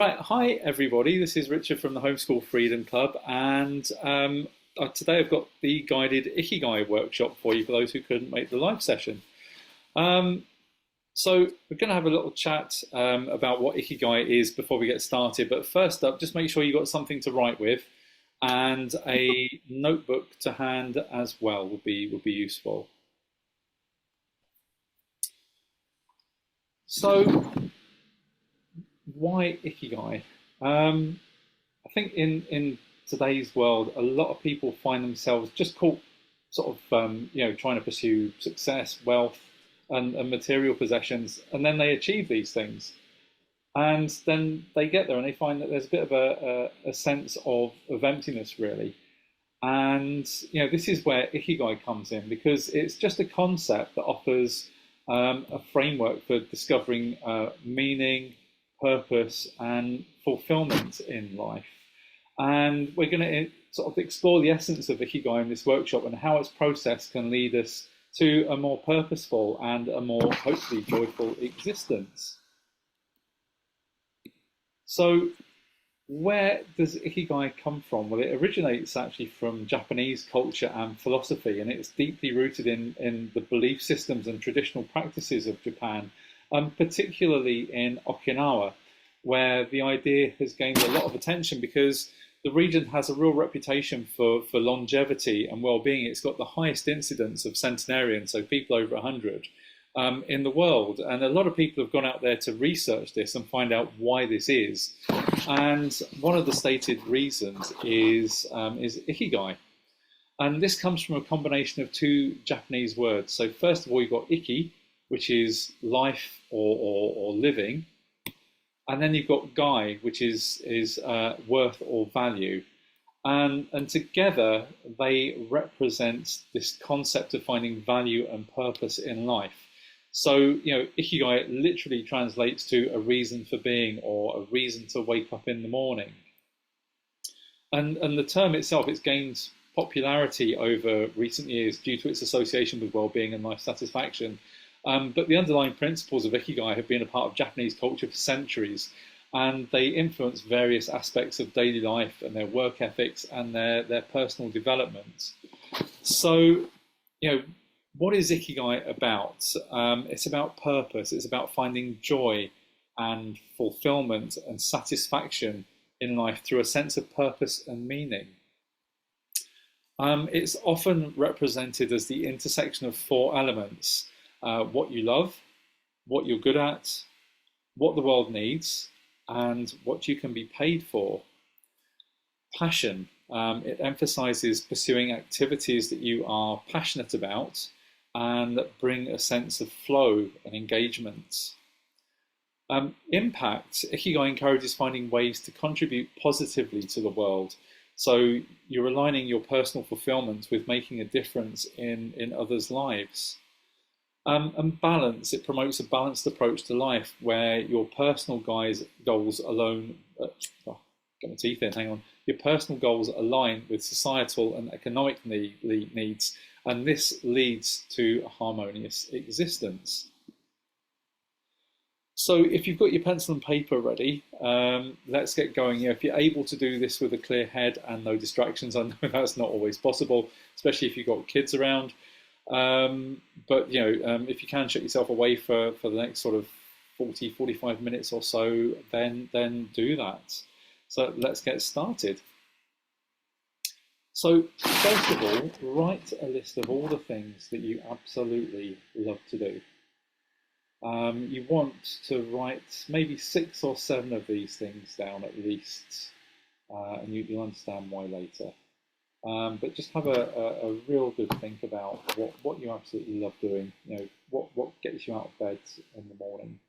Right, hi everybody. This is Richard from the Homeschool Freedom Club, and today I've got the guided Ikigai workshop for you for those who couldn't make the live session. Um, so we're going to have a little chat about what Ikigai is before we get started. But first up, just make sure you've got something to write with, and a notebook to hand as well would be useful. So, why Ikigai? I think in today's world, a lot of people find themselves just caught sort of trying to pursue success, wealth, and material possessions, and then they achieve these things, and then they get there and they find that there's a bit of a sense of emptiness, really. And this is where Ikigai comes in because it's just a concept that offers a framework for discovering meaning, purpose, and fulfillment in life. And we're going to sort of explore the essence of Ikigai in this workshop and how its process can lead us to a more purposeful and a more hopefully joyful existence. So, where does Ikigai come from? Well, it originates actually from Japanese culture and philosophy, and it's deeply rooted in the belief systems and traditional practices of Japan, particularly in Okinawa, where the idea has gained a lot of attention because the region has a real reputation for longevity and well-being. It's got the highest incidence of centenarians, so people over 100, in the world. And a lot of people have gone out there to research this and find out why this is. And one of the stated reasons is Ikigai. And this comes from a combination of two Japanese words. So first of all, you've got Iki, which is life or living. And then you've got Gai, which is worth or value. And together they represent this concept of finding value and purpose in life. So, Ikigai literally translates to a reason for being or a reason to wake up in the morning. And the term itself, it's gained popularity over recent years due to its association with well-being and life satisfaction. But the underlying principles of Ikigai have been a part of Japanese culture for centuries, and they influence various aspects of daily life and their work ethics and their personal development. So, what is Ikigai about? It's about purpose. It's about finding joy and fulfillment and satisfaction in life through a sense of purpose and meaning. It's often represented as the intersection of four elements: what you love, what you're good at, what the world needs, and what you can be paid for. Passion. It emphasizes pursuing activities that you are passionate about and that bring a sense of flow and engagement. Impact. Ikigai encourages finding ways to contribute positively to the world. So you're aligning your personal fulfillment with making a difference in others' lives. And balance. It promotes a balanced approach to life where your personal goals alone, get my teeth in, hang on. Your personal goals align with societal and economic needs, and this leads to a harmonious existence. So if you've got your pencil and paper ready, let's get going. If you're able to do this with a clear head and no distractions, I know that's not always possible, especially if you've got kids around. But if you can shut yourself away for the next sort of 45 minutes or so, then do that. So let's get started. So first of all, write a list of all the things that you absolutely love to do. You want to write maybe 6 or 7 of these things down at least, and you'll understand why later. But just have a real good think about what you absolutely love doing. What gets you out of bed in the morning.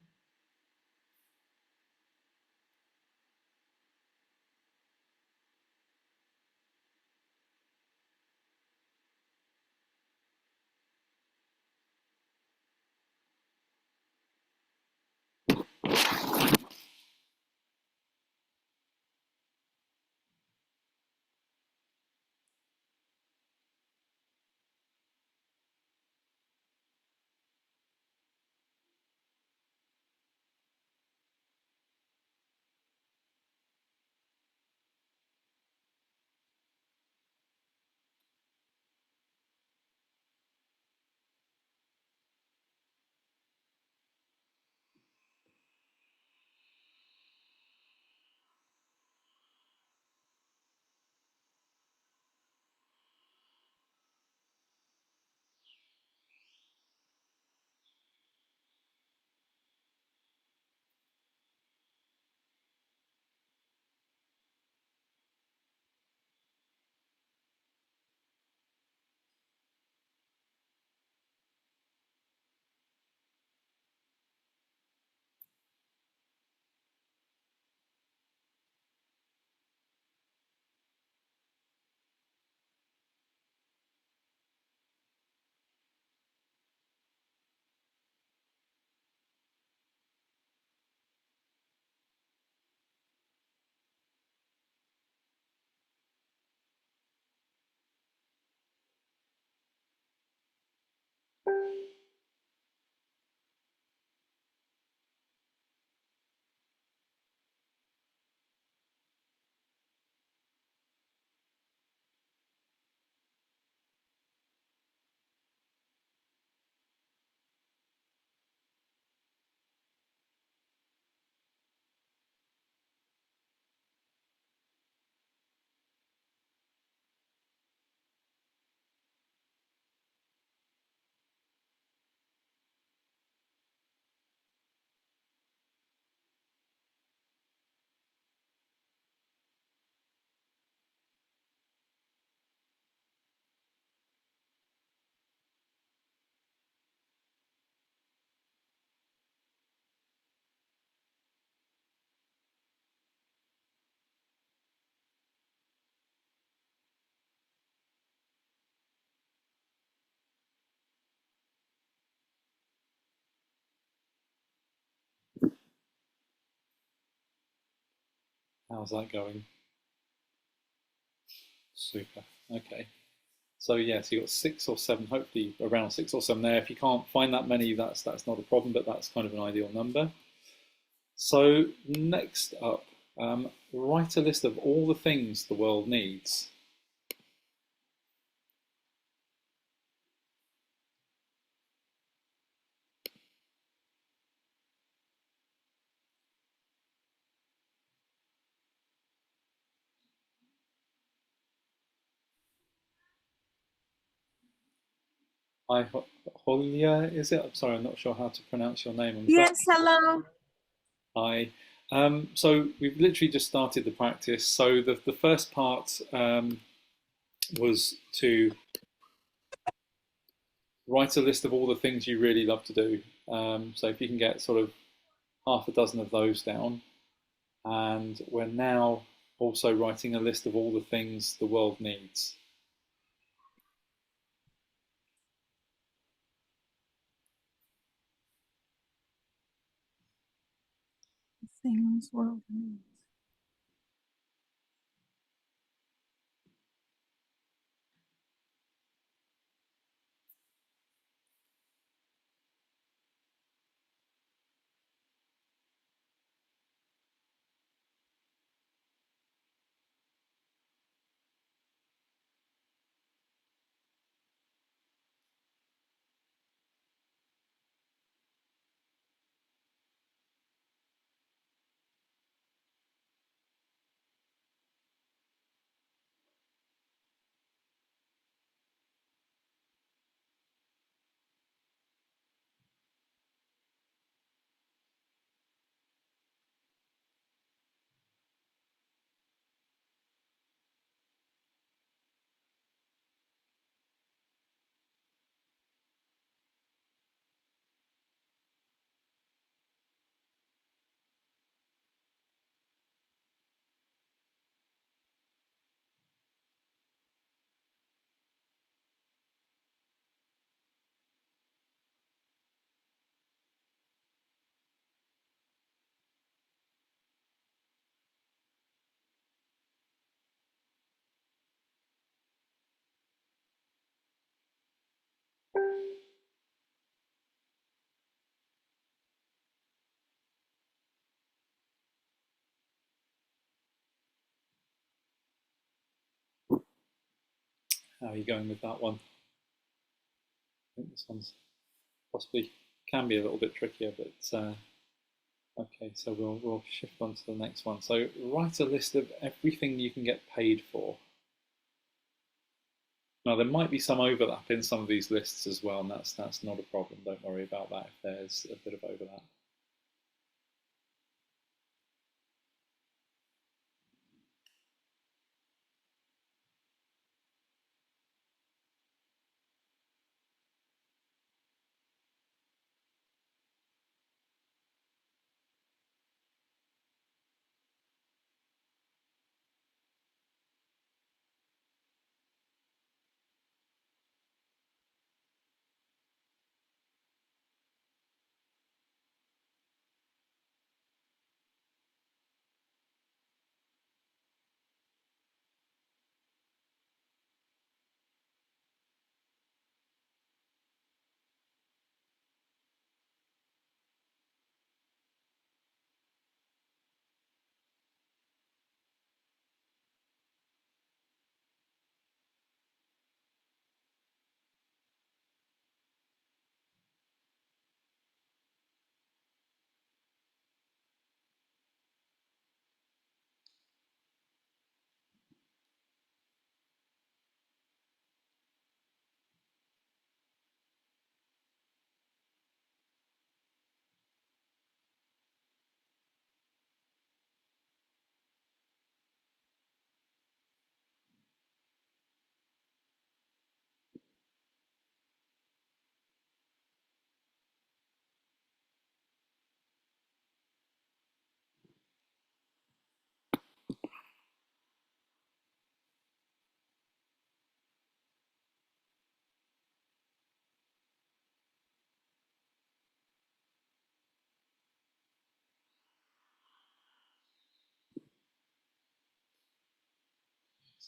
How's that going? Super. Okay. So yes, you got 6 or 7, hopefully around 6 or 7 there. If you can't find that many, that's not a problem, but that's kind of an ideal number. So next up, write a list of all the things the world needs. I Holia, is it? I'm sorry, I'm not sure how to pronounce your name. I'm glad. Yes, hello. Hi. So we've literally just started the practice. So the first part was to write a list of all the things you really love to do. So if you can get sort of half a dozen of those down, and we're now also writing a list of all the things the world needs. Things world needs. How are you going with that one? I think this one's possibly can be a little bit trickier, but okay. So we'll shift on to the next one. So write a list of everything you can get paid for. Now there might be some overlap in some of these lists as well, and that's not a problem. Don't worry about that if there's a bit of overlap.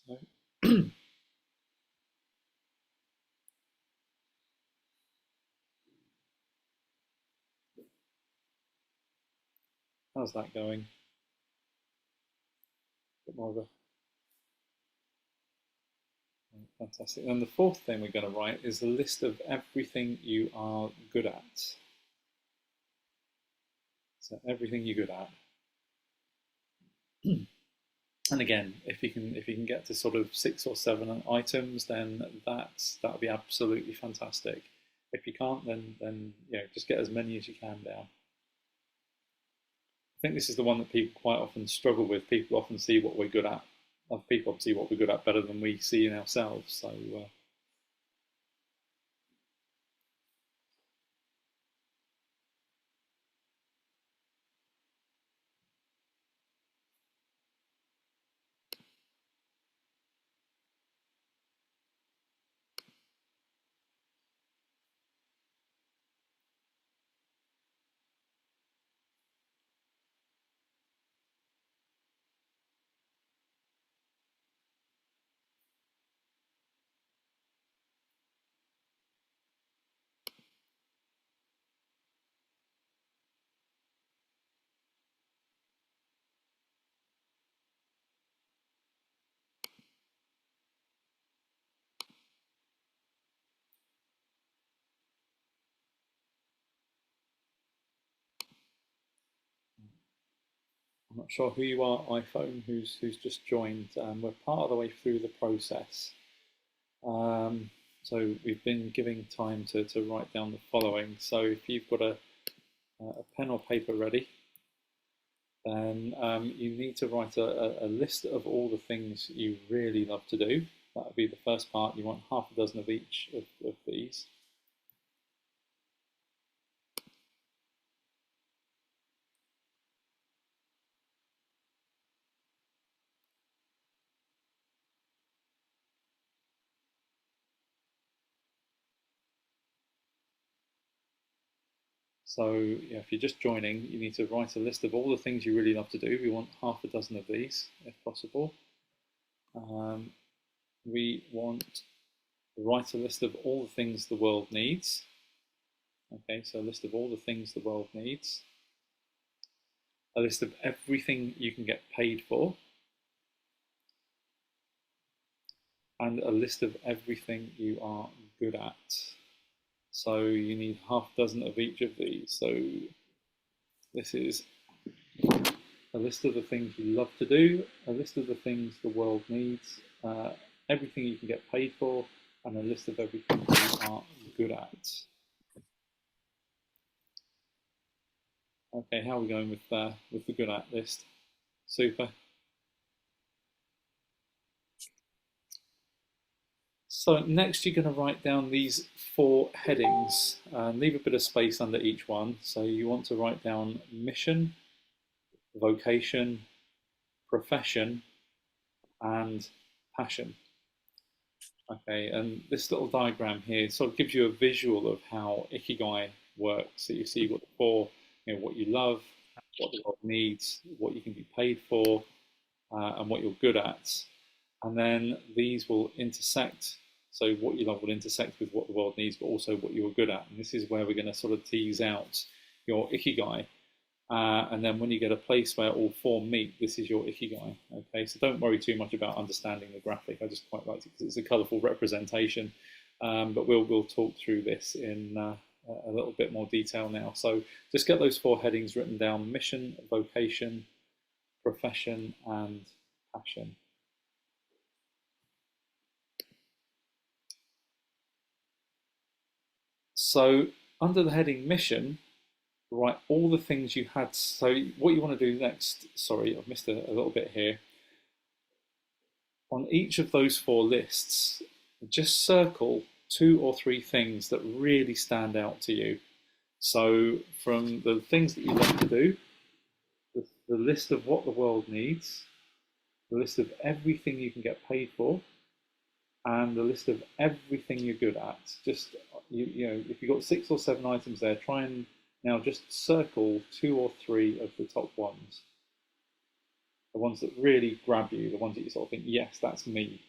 So, how's that going? A bit more of a fantastic. And the fourth thing we're going to write is a list of everything you are good at. So everything you're good at. And again, if you can get to sort of 6 or 7 items, then that'll be absolutely fantastic. If you can't, then just get as many as you can down. I think this is the one that people quite often struggle with. People often see what we're good at. People see what we're good at better than we see in ourselves. So I'm not sure who you are, iPhone, who's just joined. We're part of the way through the process. So we've been giving time to write down the following. So if you've got a pen or paper ready, then you need to write a list of all the things you really love to do. That would be the first part. You want half a dozen of each of these. So if you're just joining, you need to write a list of all the things you really love to do. We want half a dozen of these, if possible. We want to write a list of all the things the world needs. Okay, so a list of all the things the world needs. A list of everything you can get paid for. And a list of everything you are good at. So you need half a dozen of each of these. So this is a list of the things you love to do, a list of the things the world needs, everything you can get paid for, and a list of everything you are good at. Okay, how are we going with the good at list? Super. So next you're going to write down these 4 headings. Leave a bit of space under each one. So you want to write down mission, vocation, profession, and passion. Okay, and this little diagram here sort of gives you a visual of how Ikigai works. So you see what what you love, what the world needs, what you can be paid for, and what you're good at. And then these will intersect. So what you love will intersect with what the world needs, but also what you're good at. And this is where we're going to sort of tease out your Ikigai. And then when you get a place where all 4 meet, this is your Ikigai. Okay, so don't worry too much about understanding the graphic. I just quite like it because it's a colourful representation. But we'll talk through this in a little bit more detail now. So just get those 4 headings written down: mission, vocation, profession, and passion. So under the heading mission, write all the things you had. So what you want to do next, sorry, I've missed a little bit here. On each of those 4 lists, just circle 2 or 3 things that really stand out to you. So from the things that you love to do, the list of what the world needs, the list of everything you can get paid for, and the list of everything you're good at. Just if you've got 6 or 7 items there, try and now just circle 2 or 3 of the top ones. the ones that really grab you, the ones that you sort of think, yes, that's me.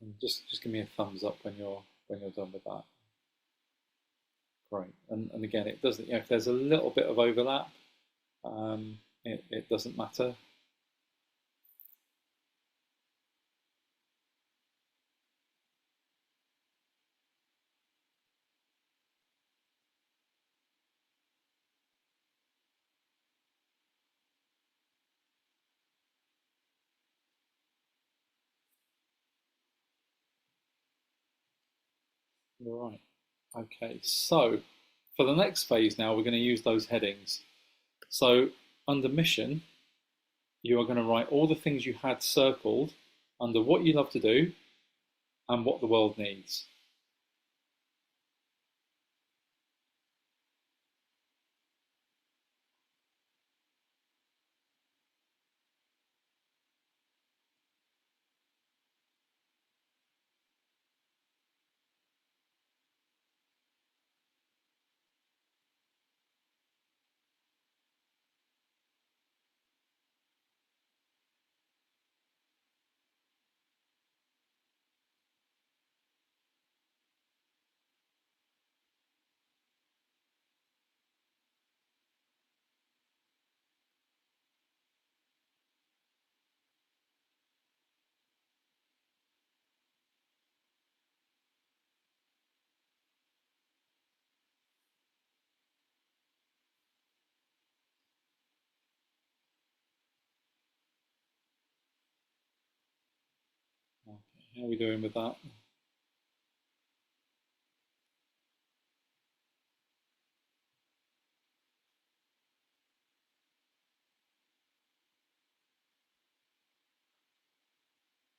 And just give me a thumbs up when you're done with that. Great. And again, it doesn't. If there's a little bit of overlap, it doesn't matter. Right. Okay. So for the next phase now, we're going to use those headings. So under mission, you are going to write all the things you had circled under what you love to do and what the world needs. Okay. How are we doing with that?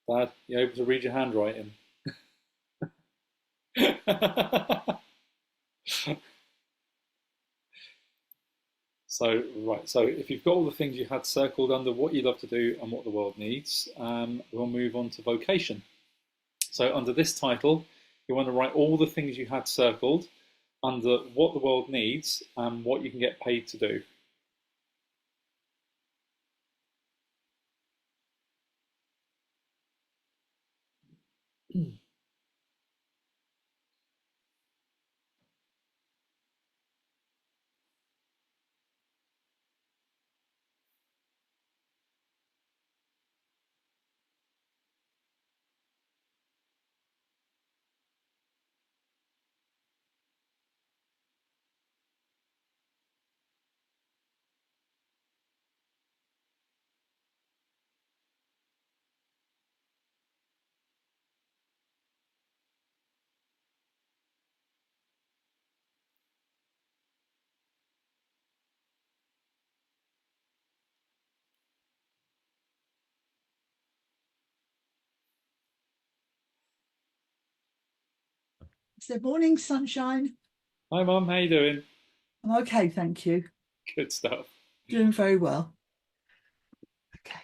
Dad, you able to read your handwriting? So, right, so if you've got all the things you had circled under what you love to do and what the world needs, we'll move on to vocation. So under this title, you want to write all the things you had circled under what the world needs and what you can get paid to do. So morning, sunshine. Hi, Mum. How you doing? I'm okay, thank you. Good stuff. Doing very well. Okay.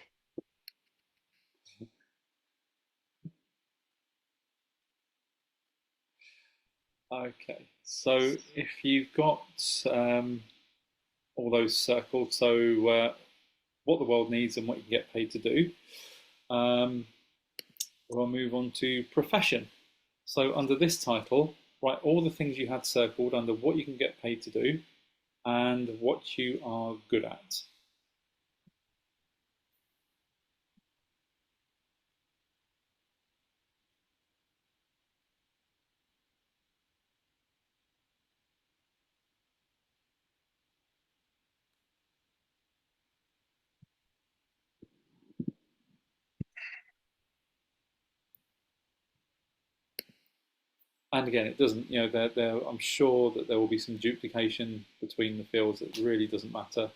Okay. So if you've got all those circled, so what the world needs and what you can get paid to do, um, we'll move on to profession. So under this title, write all the things you had circled under what you can get paid to do and what you are good at. And again, it doesn't, I'm sure that there will be some duplication between the fields. It really doesn't matter.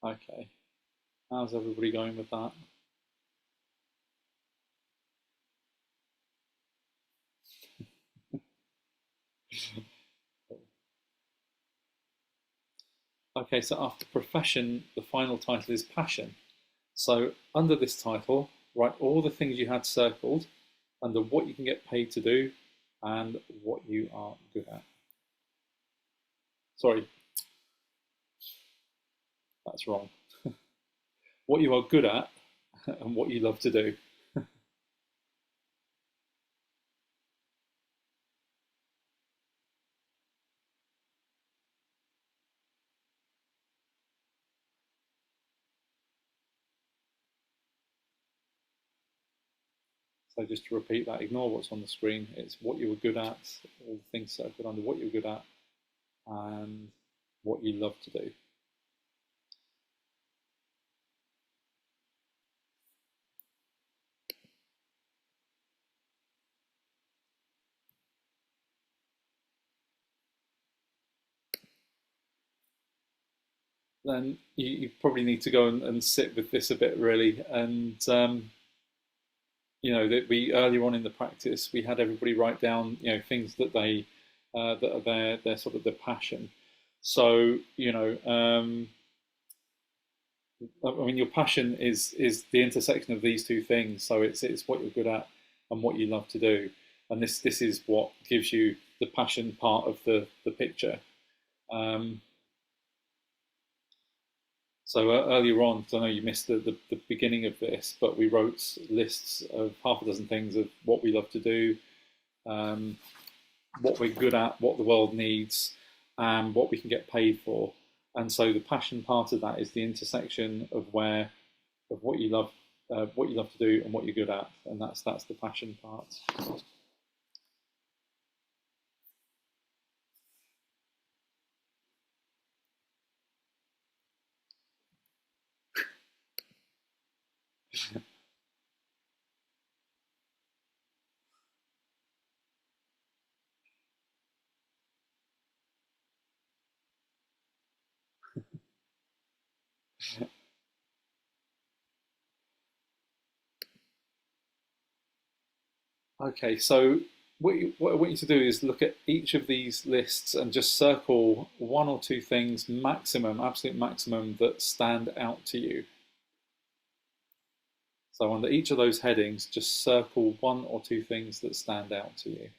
Okay, how's everybody going with that? Okay, so after profession, the final title is passion. So under this title, write all the things you had circled under what you can get paid to do and what you are good at. Sorry, that's wrong. What you are good at and what you love to do. So just to repeat that, ignore what's on the screen. It's what you were good at, all the things circled under what you were good at and what you love to do. Then you probably need to go and sit with this a bit really. And that we earlier on in the practice we had everybody write down things that they that are their sort of their passion. So I mean your passion is the intersection of these two things. So it's what you're good at and what you love to do, and this is what gives you the passion part of the picture. Um, So earlier on, 'cause I know you missed the beginning of this, but we wrote lists of half a dozen things of what we love to do, um, what we're good at, what the world needs, and what we can get paid for. And so the passion part of that is the intersection of what you love to do, and what you're good at, and that's the passion part. Okay, so what I want you to do is look at each of these lists and just circle one or two things maximum, absolute maximum, that stand out to you. So under each of those headings, just circle one or two things that stand out to you.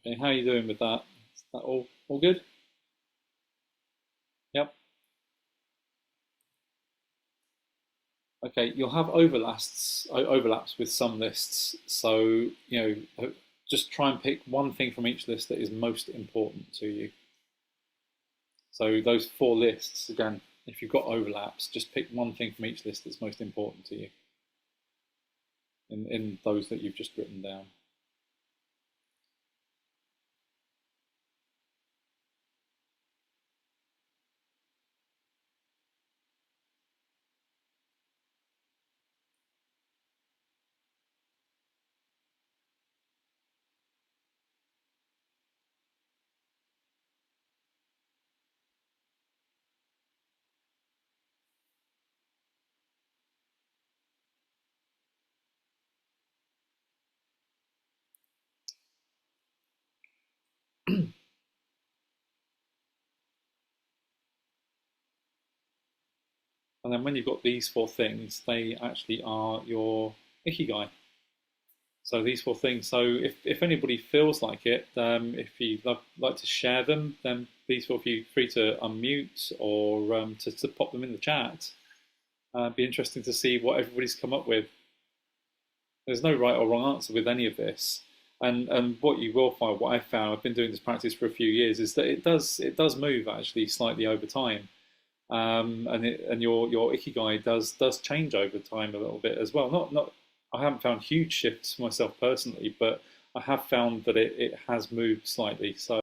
Okay, how are you doing with that? Is that all good? Yep. Okay, you'll have overlaps with some lists. So, just try and pick one thing from each list that is most important to you. So those four lists, again, if you've got overlaps, just pick one thing from each list that's most important to you in those that you've just written down. And then when you've got these four things, they actually are your Ikigai. So these four things. So if anybody feels like it, if you'd like to share them, then please feel free to unmute or to pop them in the chat. It'd be interesting to see what everybody's come up with. There's no right or wrong answer with any of this. And what you will find, what I've found, I've been doing this practice for a few years, is that it does move actually slightly over time. And your ikigai does change over time a little bit as well. Not I haven't found huge shifts myself personally, but I have found that it has moved slightly. So